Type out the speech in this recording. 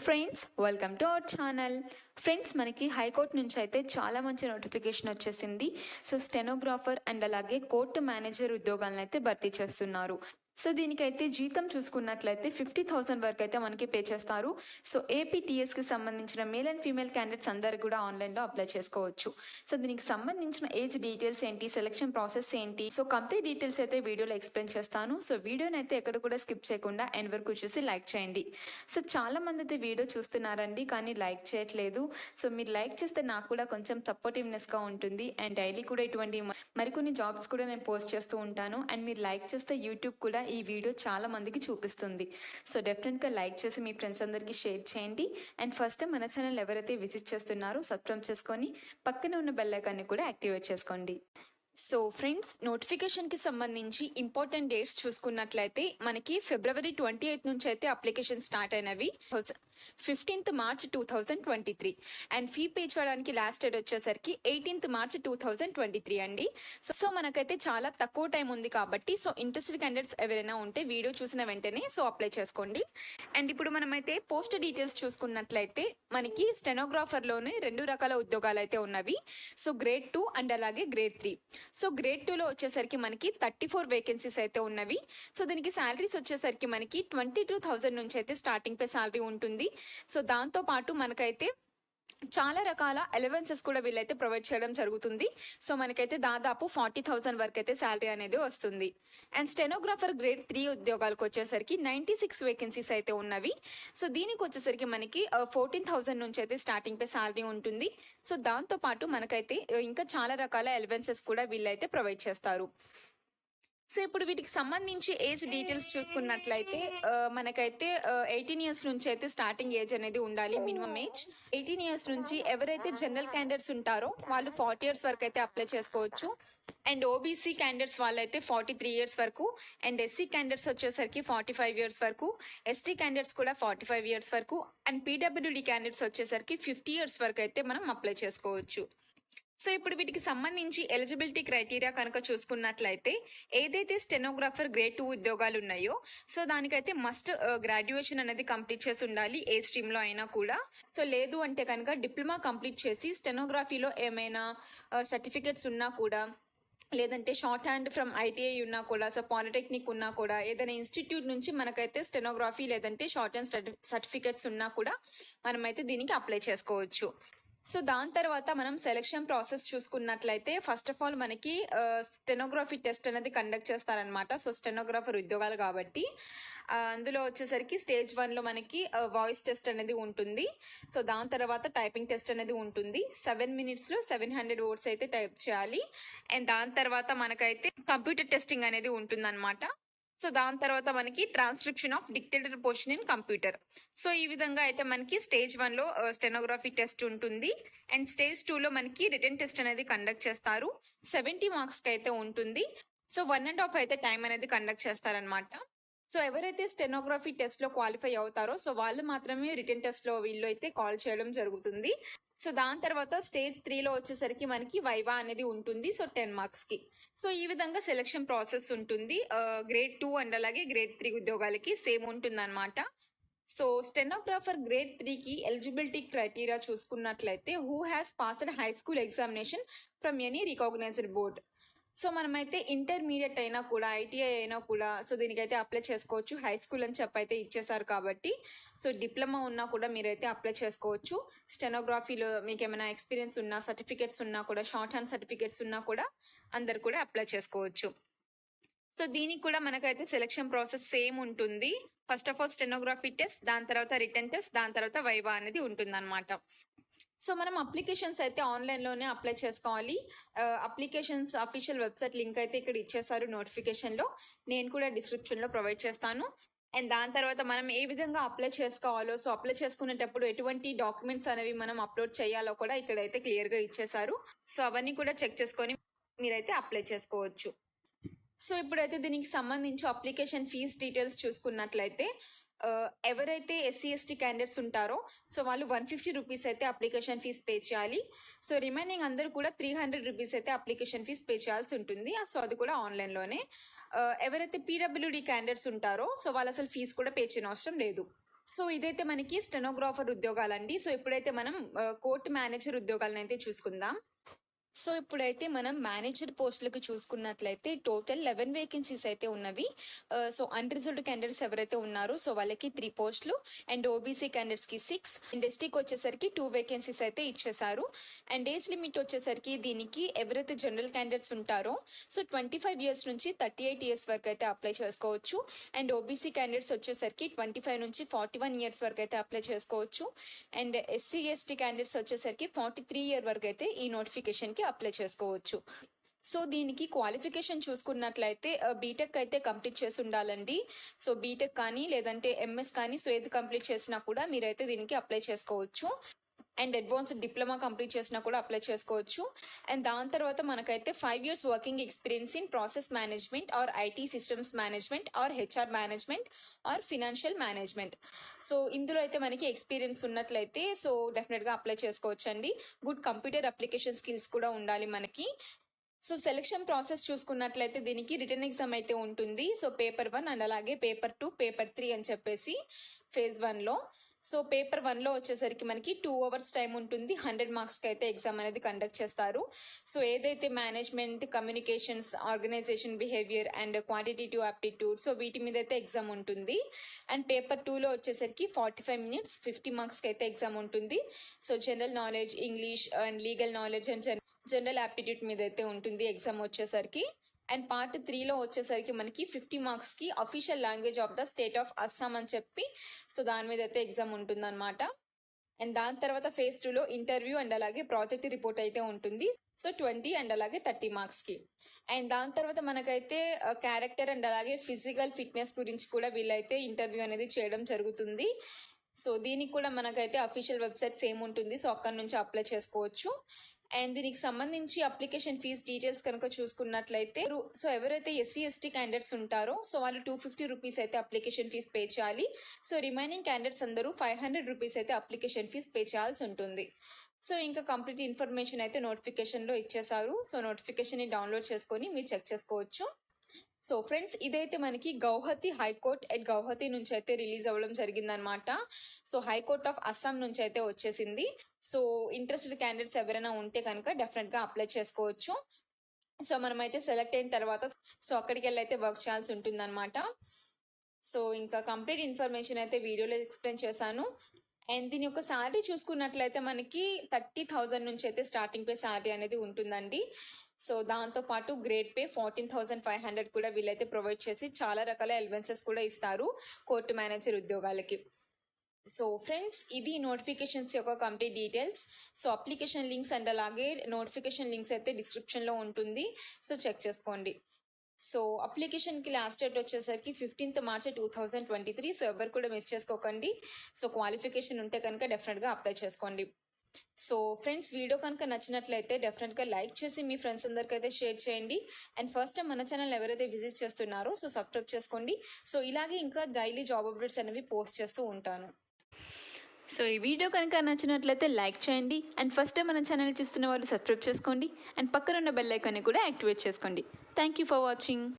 Friends, welcome to our channel. Friends, మనకి high court నుంచి అయితే చాలా మంచి నోటిఫికేషన్ వచ్చేసింది. సో స్టెనోగ్రాఫర్ అండ్ అలాగే కోర్టు మేనేజర్ ఉద్యోగాలను అయితే భర్తీ చేస్తున్నారు. సో దీనికైతే జీతం చూసుకున్నట్లయితే 50,000 వరకు అయితే మనకి పే చేస్తారు. సో ఏపీటీఎస్కి సంబంధించిన మేల్ అండ్ ఫీమేల్ క్యాండిడేట్స్ అందరు కూడా ఆన్లైన్లో అప్లై చేసుకోవచ్చు. సో దీనికి సంబంధించిన ఏజ్ డీటెయిల్స్ ఏంటి, సెలక్షన్ ప్రాసెస్ ఏంటి, సో కంప్లీట్ డీటెయిల్స్ అయితే వీడియోలో ఎక్స్ప్లెయిన్ చేస్తాను. సో వీడియోని అయితే ఎక్కడ కూడా స్కిప్ చేయకుండా ఎండ్ వరకు చూసి లైక్ చేయండి. సో చాలా మంది అయితే వీడియో చూస్తున్నారండి, కానీ లైక్ చేయట్లేదు. సో మీరు లైక్ చేస్తే నాకు కూడా కొంచెం సపోర్టివ్నెస్గా ఉంటుంది. అండ్ డైలీ కూడా ఇటువంటి మరికొన్ని జాబ్స్ కూడా నేను పోస్ట్ చేస్తూ ఉంటాను. అండ్ మీరు లైక్ చేస్తే యూట్యూబ్ కూడా ఈ వీడియో చాలా మందికి చూపిస్తుంది. సో డెఫినెట్గా లైక్ చేసి మీ ఫ్రెండ్స్ అందరికీ షేర్ చేయండి. అండ్ ఫస్ట్ టైం మన ఛానల్ ఎవరైతే విజిట్ చేస్తున్నారో సబ్స్క్రైబ్ చేసుకొని పక్కనే ఉన్న బెల్ ఐకాన్ని కూడా యాక్టివేట్ చేసుకోండి. సో ఫ్రెండ్స్, నోటిఫికేషన్కి సంబంధించి ఇంపార్టెంట్ డేట్స్ చూసుకున్నట్లయితే మనకి February 28 నుంచి అయితే అప్లికేషన్ స్టార్ట్ అయినవి. 15th March 2023 and fee pay చేయడానికి లాస్ట్ డేట్ వచ్చేసరికి 18th March 2023 అండి. సో మనకైతే చాలా తక్కువ టైం ఉంది కాబట్టి సో ఇంట్రెస్టెడ్ క్యాండిడేట్స్ ఎవరైనా ఉంటే వీడియో చూసిన వెంటనే సో అప్లై చేసుకోండి. అండ్ ఇప్పుడు మనమైతే పోస్ట్ డీటెయిల్స్ చూసుకున్నట్లయితే మనకి స్టెనోగ్రాఫర్లోనే 2 రకాల ఉద్యోగాలు అయితే ఉన్నవి. సో గ్రేడ్ 2 అండ్ అలాగే గ్రేడ్ 3. సో గ్రేడ్ 2లో వచ్చేసరికి మనకి 34 వేకెన్సీస్ అయితే ఉన్నవి. సో దీనికి శాలరీస్ వచ్చేసరికి మనకి 22,000 నుంచి అయితే స్టార్టింగ్ పే శాలరీ ఉంటుంది. సో దాంతో పాటు మనకైతే చాలా రకాల అలవెన్సెస్ కూడా వీళ్ళైతే ప్రొవైడ్ చేయడం జరుగుతుంది. సో మనకైతే దాదాపు 40,000 వరకు అయితే శాలరీ అనేది వస్తుంది. అండ్ స్టెనోగ్రాఫర్ గ్రేడ్ 3 ఉద్యోగాలకు వచ్చేసరికి 96 వేకెన్సీస్ అయితే ఉన్నవి. సో దీనికి వచ్చేసరికి మనకి 14,000 నుంచి అయితే స్టార్టింగ్ పే శాలరీ ఉంటుంది. సో దాంతో పాటు మనకైతే ఇంకా చాలా రకాల అలవెన్సెస్ కూడా వీళ్ళైతే ప్రొవైడ్ చేస్తారు. సో ఇప్పుడు వీటికి సంబంధించి ఏజ్ డీటెయిల్స్ చూసుకున్నట్లయితే మనకైతే 18 ఇయర్స్ నుంచి అయితే స్టార్టింగ్ ఏజ్ అనేది ఉండాలి, మినిమం ఏజ్. 18 ఇయర్స్ నుంచి ఎవరైతే జనరల్ క్యాండిడేట్స్ ఉంటారో వాళ్ళు 40 ఇయర్స్ వరకు అయితే అప్లై చేసుకోవచ్చు. అండ్ ఓబీసీ క్యాండిడేట్స్ వాళ్ళైతే 43 ఇయర్స్ వరకు, అండ్ ఎస్సీ క్యాండిడేట్స్ వచ్చేసరికి 45 ఇయర్స్ వరకు, ఎస్టీ క్యాండిడేట్స్ కూడా 45 ఇయర్స్ వరకు, అండ్ పీడబ్ల్యూడి క్యాండిడేట్స్ వచ్చేసరికి 50 ఇయర్స్ వరకు అయితే మనం అప్లై చేసుకోవచ్చు. సో ఇప్పుడు వీటికి సంబంధించి ఎలిజిబిలిటీ క్రైటీరియా కనుక చూసుకున్నట్లయితే ఏదైతే స్టెనోగ్రాఫర్ గ్రేడ్ 2 ఉద్యోగాలు ఉన్నాయో సో దానికైతే మస్ట్ గ్రాడ్యుయేషన్ అనేది కంప్లీట్ చేసి ఉండాలి, ఏ స్ట్రీమ్లో అయినా కూడా. సో లేదు అంటే కనుక డిప్లొమా కంప్లీట్ చేసి స్టెనోగ్రఫీలో ఏమైనా సర్టిఫికేట్స్ ఉన్నా కూడా, లేదంటే షార్ట్ హ్యాండ్ ఫ్రమ్ ఐటీఐ ఉన్నా కూడా, సో పాలిటెక్నిక్ ఉన్నా కూడా, ఏదైనా ఇన్స్టిట్యూట్ నుంచి మనకైతే స్టెనోగ్రఫీ లేదంటే షార్ట్ హ్యాండ్ సర్టిఫికేట్స్ ఉన్నా కూడా మనమైతే దీనికి అప్లై చేసుకోవచ్చు. సో దాని తర్వాత మనం సెలక్షన్ ప్రాసెస్ చూసుకున్నట్లయితే ఫస్ట్ ఆఫ్ ఆల్ మనకి స్టెనోగ్రఫీ టెస్ట్ అనేది కండక్ట్ చేస్తారనమాట. సో స్టెనోగ్రాఫర్ ఉద్యోగాలు కాబట్టి అందులో వచ్చేసరికి స్టేజ్ 1లో మనకి వాయిస్ టెస్ట్ అనేది ఉంటుంది. సో దాని తర్వాత టైపింగ్ టెస్ట్ అనేది ఉంటుంది. 7 minutesలో 700 words అయితే టైప్ చేయాలి. అండ్ దాని తర్వాత మనకైతే కంప్యూటర్ టెస్టింగ్ అనేది ఉంటుందన్నమాట. సో దాని తర్వాత మనకి transcription of dictated portion in computer. So ఈ విధంగా అయితే మనకి స్టేజ్ 1లో స్టెనోగ్రఫీ టెస్ట్ ఉంటుంది. అండ్ స్టేజ్ 2లో మనకి రిటర్న్ టెస్ట్ అనేది కండక్ట్ చేస్తారు. 70 మార్క్స్కి అయితే ఉంటుంది. సో 1.5 అయితే టైం అనేది కండక్ట్ చేస్తారనమాట. సో ఎవరైతే స్టెనోగ్రఫీ టెస్ట్లో క్వాలిఫై అవుతారో సో వాళ్ళు మాత్రమే రిటర్న్ టెస్ట్లో వీళ్ళు అయితే కాల్ చేయడం జరుగుతుంది. సో దాని తర్వాత స్టేజ్ 3లో వచ్చేసరికి మనకి వైవా అనేది ఉంటుంది. సో 10 మార్క్స్కి. సో ఈ విధంగా సెలక్షన్ ప్రాసెస్ ఉంటుంది. గ్రేడ్ 2 అండ్ అలాగే గ్రేడ్ 3 ఉద్యోగాలకి సేమ్ ఉంటుంది అనమాట. సో స్టెనోగ్రాఫర్ గ్రేడ్ 3కి ఎలిజిబిలిటీ క్రైటీరియా చూసుకున్నట్లయితే who has passed high school examination from any recognised board. So మనమైతే ఇంటర్మీడియట్ అయినా కూడా, ఐటీఐ అయినా కూడా సో దీనికైతే అప్లై చేసుకోవచ్చు. హై స్కూల్ అని చెప్పైతే ఇచ్చేసారు కాబట్టి సో డిప్లొమా ఉన్నా కూడా మీరైతే అప్లై చేసుకోవచ్చు. స్టెనోగ్రఫీలో మీకు ఏమైనా ఎక్స్పీరియన్స్ ఉన్నా, సర్టిఫికేట్స్ ఉన్నా కూడా, షార్ట్ హ్యాండ్ సర్టిఫికేట్స్ ఉన్నా కూడా అందరు కూడా అప్లై చేసుకోవచ్చు. సో దీనికి కూడా మనకైతే సెలక్షన్ ప్రాసెస్ సేమ్ ఉంటుంది. First of all stenography test, దాని తర్వాత రిటర్న్ టెస్ట్, దాని తర్వాత వైవా అనేది ఉంటుంది అనమాట. సో మనం అప్లికేషన్స్ అయితే ఆన్లైన్లోనే అప్లై చేసుకోవాలి. అప్లికేషన్స్ అఫీషియల్ వెబ్సైట్ లింక్ అయితే ఇక్కడ ఇచ్చేసారు నోటిఫికేషన్లో, నేను కూడా డిస్క్రిప్షన్లో ప్రొవైడ్ చేస్తాను. అండ్ దాని తర్వాత మనం ఏ విధంగా అప్లై చేసుకోవాలో, సో అప్లై చేసుకునేటప్పుడు ఎటువంటి డాక్యుమెంట్స్ అనేవి మనం అప్లోడ్ చేయాలో కూడా ఇక్కడైతే క్లియర్గా ఇచ్చేసారు. సో అవన్నీ కూడా చెక్ చేసుకొని మీరైతే అప్లై చేసుకోవచ్చు. సో ఇప్పుడైతే దీనికి సంబంధించి అప్లికేషన్ ఫీజ్ డీటెయిల్స్ చూసుకున్నట్లయితే ఎవరైతే ఎస్సీ ఎస్టీ క్యాండిడేట్స్ ఉంటారో సో వాళ్ళు 150 రూపీస్ అయితే అప్లికేషన్ ఫీజ్ పే చేయాలి. సో రిమైనింగ్ అందరూ కూడా 300 రూపీస్ అయితే అప్లికేషన్ ఫీజ్ పే చేయాల్సి ఉంటుంది. సో అది కూడా ఆన్లైన్లోనే. ఎవరైతే పీడబ్ల్యూడి క్యాండిడేట్స్ ఉంటారో సో వాళ్ళు అసలు ఫీజు కూడా పే చేయని అవసరం లేదు. సో ఇదైతే మనకి స్టెనోగ్రాఫర్ ఉద్యోగాలండి. సో ఇప్పుడైతే మనం కోర్ట్ మేనేజర్ ఉద్యోగాలనైతే చూసుకుందాం. సో ఇప్పుడైతే మనం మేనేజర్ పోస్టులకు చూసుకున్నట్లయితే టోటల్ 11 వేకెన్సీస్ అయితే ఉన్నవి. సో అన్రిజర్వ్డ్ క్యాండిడేట్స్ ఎవరైతే ఉన్నారో సో వాళ్ళకి 3 పోస్టులు అండ్ ఓబీసీ క్యాండిడేట్స్కి 6 అండ్ ఎస్టీకి వచ్చేసరికి 2 వేకెన్సీస్ అయితే ఇచ్చేసారు. అండ్ ఏజ్ లిమిట్ వచ్చేసరికి దీనికి ఎవరైతే జనరల్ క్యాండిడేట్స్ ఉంటారో సో 25 ఇయర్స్ నుంచి 38 ఇయర్స్ వరకు అయితే అప్లై చేసుకోవచ్చు. అండ్ ఓబీసీ క్యాండిడేట్స్ వచ్చేసరికి 25 నుంచి 41 ఇయర్స్ వరకు అయితే అప్లై చేసుకోవచ్చు. అండ్ ఎస్సీ ఎస్టీ క్యాండిడేట్స్ వచ్చేసరికి 43 ఇయర్ వరకు అయితే ఈ నోటిఫికేషన్కి అప్లై చేసుకోవచ్చు. సో దీనికి క్వాలిఫికేషన్ చూసుకున్నట్లయితే బీటెక్ అయితే కంప్లీట్ చేసి ఉండాలండి. సో బీటెక్ కానీ లేదంటే ఎంఎస్ కానీ సో ఏది కంప్లీట్ చేసినా కూడా మీరైతే దీనికి అప్లై చేసుకోవచ్చు. అండ్ అడ్వాన్స్డ్ డిప్లొమా కంప్లీట్ చేసినా కూడా అప్లై చేసుకోవచ్చు. అండ్ దాని తర్వాత మనకైతే 5 years working experience in process management or IT systems management or HR management or financial management. So ఇందులో అయితే మనకి ఎక్స్పీరియన్స్ ఉన్నట్లయితే సో డెఫినెట్గా అప్లై చేసుకోవచ్చు అండి. గుడ్ కంప్యూటర్ అప్లికేషన్ స్కిల్స్ కూడా ఉండాలి మనకి. సో సెలక్షన్ ప్రాసెస్ చూసుకున్నట్లయితే దీనికి రిటర్న్ ఎగ్జామ్ అయితే ఉంటుంది. సో పేపర్ 1 అండ్ అలాగే పేపర్ 2 పేపర్ 3 అని చెప్పేసి ఫేజ్ 1లో. సో పేపర్ 1లో వచ్చేసరికి మనకి 2 అవర్స్ టైం ఉంటుంది. 100 మార్క్స్కి అయితే ఎగ్జామ్ అనేది కండక్ట్ చేస్తారు. సో ఏదైతే management, communications, organisation behaviour and quantitative aptitude so వీటి మీద అయితే ఎగ్జామ్ ఉంటుంది. అండ్ పేపర్ 2లో వచ్చేసరికి 45 మినిట్స్ 50 మార్క్స్కి అయితే ఎగ్జామ్ ఉంటుంది. So general knowledge, English and legal knowledge and general aptitude మీద అయితే ఉంటుంది ఎగ్జామ్ వచ్చేసరికి. అండ్ పార్ట్ 3లో వచ్చేసరికి మనకి 50 మార్క్స్కి official language of the state of Assam అని చెప్పి సో దాని మీద అయితే ఎగ్జామ్ ఉంటుందన్నమాట. అండ్ దాని తర్వాత ఫేజ్ 2లో ఇంటర్వ్యూ అండ్ అలాగే ప్రాజెక్ట్ రిపోర్ట్ అయితే ఉంటుంది. సో 20 అండ్ అలాగే 30 మార్క్స్కి. అండ్ దాని తర్వాత మనకైతే క్యారెక్టర్ అండ్ అలాగే ఫిజికల్ ఫిట్నెస్ గురించి కూడా వీళ్ళైతే ఇంటర్వ్యూ అనేది చేయడం జరుగుతుంది. సో దీనికి కూడా మనకైతే అఫీషియల్ వెబ్సైట్ సేమ్ ఉంటుంది. సో అక్కడ నుంచి అప్లై చేసుకోవచ్చు. అండ్ దీనికి సంబంధించి అప్లికేషన్ ఫీజ్ డీటెయిల్స్ కనుక చూసుకున్నట్లయితే సో ఎవరైతే ఎస్సీ ఎస్టీ క్యాండిడేట్స్ ఉంటారో సో వాళ్ళు 250 రూపీస్ అయితే అప్లికేషన్ ఫీజ్ పే చేయాలి. సో రిమైనింగ్ క్యాండిడేట్స్ అందరూ 500 రూపీస్ అయితే అప్లికేషన్ ఫీజ్ పే చేయాల్సి ఉంటుంది. సో ఇంకా కంప్లీట్ ఇన్ఫర్మేషన్ అయితే నోటిఫికేషన్లో ఇచ్చేసారు. సో నోటిఫికేషన్ని డౌన్లోడ్ చేసుకొని మీరు చెక్ చేసుకోవచ్చు. సో ఫ్రెండ్స్ ఇదైతే మనకి గౌహతి హైకోర్ట్ ఎట్ గౌహతి నుంచి అయితే రిలీజ్ అవ్వడం జరిగిందనమాట. సో హైకోర్ట్ ఆఫ్ అస్సాం నుంచి అయితే వచ్చేసింది. సో ఇంట్రెస్టెడ్ క్యాండిడేట్స్ ఎవరైనా ఉంటే కనుక డెఫినెట్గా అప్లై చేసుకోవచ్చు. సో మనమైతే సెలెక్ట్ అయిన తర్వాత సో అక్కడికి వెళ్ళి అయితే వర్క్ చేయాల్సి ఉంటుందన్నమాట. సో ఇంకా కంప్లీట్ ఇన్ఫర్మేషన్ అయితే వీడియోలో ఎక్స్ప్లెయిన్ చేశాను. అండ్ దీని యొక్క శాలరీ చూసుకున్నట్లయితే మనకి 30,000 నుంచి అయితే స్టార్టింగ్ పే శాలరీ అనేది ఉంటుందండి. సో దాంతోపాటు గ్రేడ్ పే 14,500 కూడా వీళ్ళైతే ప్రొవైడ్ చేసి చాలా రకాల అలవెన్సెస్ కూడా ఇస్తారు కోర్టు మేనేజర్ ఉద్యోగాలకి. సో ఫ్రెండ్స్ ఇది నోటిఫికేషన్స్ యొక్క complete details. So application links and అలాగే నోటిఫికేషన్ లింక్స్ అయితే డిస్క్రిప్షన్లో ఉంటుంది. సో చెక్ చేసుకోండి. సో అప్లికేషన్కి లాస్ట్ డేట్ వచ్చేసరికి 15th మార్చ్ 2023. సో ఎవరు కూడా మిస్ చేసుకోకండి. సో క్వాలిఫికేషన్ ఉంటే కనుక డెఫినెట్గా అప్లై చేసుకోండి. సో ఫ్రెండ్స్ వీడియో కనుక నచ్చినట్లయితే డెఫినెట్గా లైక్ చేసి మీ ఫ్రెండ్స్ అందరికైతే షేర్ చేయండి. అండ్ ఫస్ట్ టైం మన ఛానల్ ఎవరైతే విజిట్ చేస్తున్నారో సో సబ్స్క్రైబ్ చేసుకోండి. సో ఇలాగే ఇంకా డైలీ జాబ్ అప్డేట్స్ అనేవి పోస్ట్ చేస్తూ ఉంటాను. సో ఈ వీడియో కనుక నచ్చినట్లయితే లైక్ చేయండి. అండ్ ఫస్ట్ టైం మన ఛానల్ చూస్తున్న వాళ్ళు సబ్స్క్రైబ్ చేసుకోండి. అండ్ పక్కన ఉన్న బెల్ ఐకాన్ని కూడా యాక్టివేట్ చేసుకోండి. Thank you for watching.